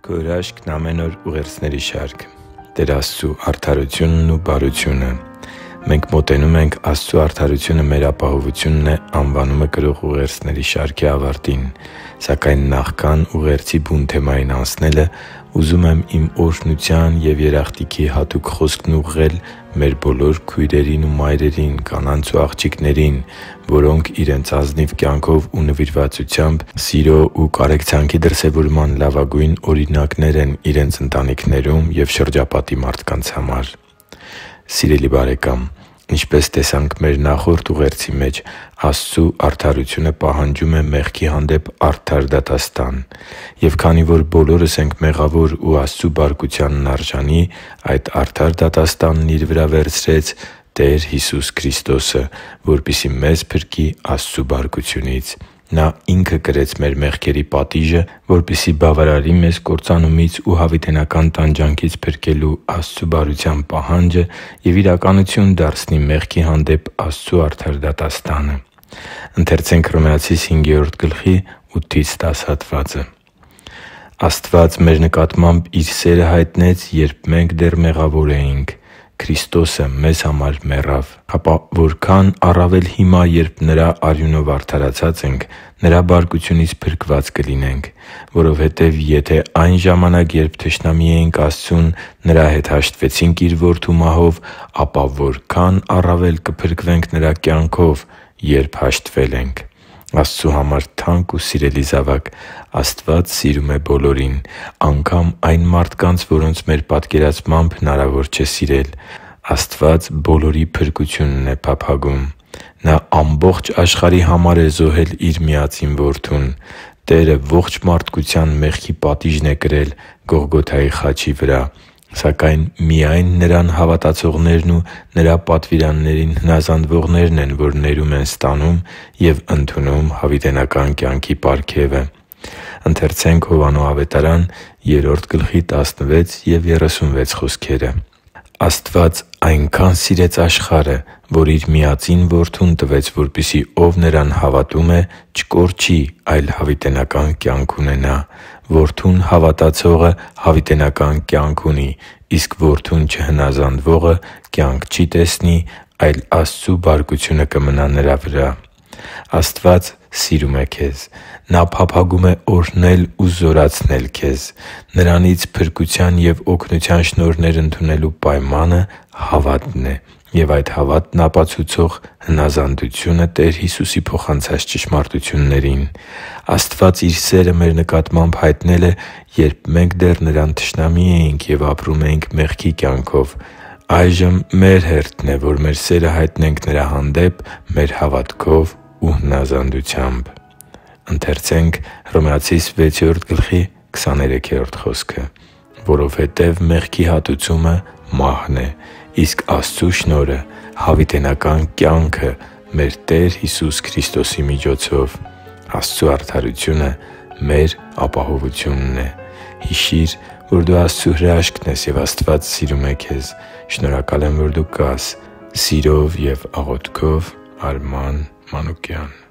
Քո հրաշքն ամեն օր ուղերձների շարք։ Տեր Աստծու արդարությունն ու բարությունը։ Մենք մոտենում ենք Աստծու արդարությունը մեր ապահովությունն է անվանումը կրող ուղերձների շարքի ավարտին։ Սակայն նախքան ուղերձի բուն թեմային անցնելը, ուզում եմ իմ օրհնության և երախտիքի հատուկ խոսքն ուղղել մեր բոլոր քույրերին ու մայրերին, կանանց ու աղջիկներին, որոնք իրենց ազնիվ կյանքով ու նվիրվածությամբ սիրո ու կարեկցանքի դրսևորման լավագույն օրինակներ են իրենց ընտանիքներում և շրջապատի մարդկանց համար։ Սիրելի՛ բարեկամ, ինչպես տեսանք մեր նախորդ ուղերձի մեջ, Աստծու արդարությունը պահանջում է մեղքի հանդեպ արդար դատաստան։ Եվ քանի որ բոլորս ենք մեղավոր ու Աստծու բարկությանն արժանի, այդ արդար դատաստանն Իր վրա վերցրեց Տեր Հիսուս Քրիստոսը, որպեսզի մեզ փրկի Աստծու բարկությունից։ Նա Ինքը կրեց մեր մեղքերի պատիժը, որպեսզի բավարարի մեզ կործանումից ու հավիտենական տանջանքից փրկելու Աստծու բարության պահանջը և իրականություն դարձնի մեղքի հանդեպ Աստծու արդար դատաստանը։ «Աստված մեր նկատմամբ Իր սերը հայտնեց, երբ մենք դեռ մեղավոր էինք. Քրիստոսը մեզ համար մեռավ։ Ապա որքան առավել հիմա, երբ Նրա արյունով արդարացած ենք, Նրա բարկությունից փրկված կլինենք։ Որովհետև եթե այն ժամանակ, երբ թշնամի էինք Աստծուն, Նրա հետ հաշտվեցինք Իր Որդու մահով, ապա որքան առավել կփրկվենք Նրա կյանքով, երբ հաշտվել ենք» (Հռոմեացիս 5:8-10): Աստծու համար թանկ ու սիրելի՛ զավակ, Աստված սիրում է բոլորին, անգամ այն մարդկանց, որոնց մեր պատկերացմամբ հնարավոր չէ սիրել։ Աստված բոլորի փրկությունն է փափագում։ Նա ամբողջ աշխարհի համար է զոհել Իր միածին Որդուն։ Տերը ողջ մարդկության մեղքի պատիժն է կրել Գողգոթայի խաչի վրա։ Սակայն միայն Նրան հավատացողներն ու Նրա պատվիրաններին հնազանդվողներն են, որ ներում են ստանում և ընդունում հավիտենական կյանքի պարգևը։ «Աստված այնքան սիրեց աշխարհը, որ Իր միածին Որդուն տվեց, որպեսզի ով Նրան հավատում է, չկորչի, այլ հավիտենական կյանք ունենա։ Որդուն հավատացողը հավիտենական կյանք ունի, իսկ Որդուն չհնազանդվողը կյանք չի տեսնի, այլ Աստծու բարկությունը կմնա նրա վրա» (Հովհաննես 3:16): Աստված սիրում է քեզ։ Նա փափագում է օրհնել ու զորացնել քեզ։ Նրանից փրկության և օգնության շնորհներ ընդունելու պայմանը հավատն է, և այդ հավատն ապացուցող հնազանդությունը Տեր Հիսուսի փոխանցած ճշմարտություններին։ Աստված Իր սերը մեր նկատմամբ հայտնել է, երբ մենք դեռ Նրան թշնամի էինք և ապրում էինք մեղքի կյանքով։ Այժմ մեր հերթն է, որ մեր սերը հայտնենք Նրա հանդեպ մեր հավատքով ու հնազանդությամբ։ «Որովհետև մեղքի հատուցումը մահն է, իսկ Աստծու շնորհը հավիտենական կյանքը մեր Տեր Հիսուս Քրիստոսի միջոցով» (Հռոմեացիս 6:20): Աստծու արդարությունը մեր ապահովությունն է։ Հիշի՛ր, որ դու Աստծո հրաշքն ես, և Աստված սիրում է քեզ։ Շնորհակալ եմ, որ դու կա՛ս։ Սիրով և աղոթքով, Արման Մանուկյան։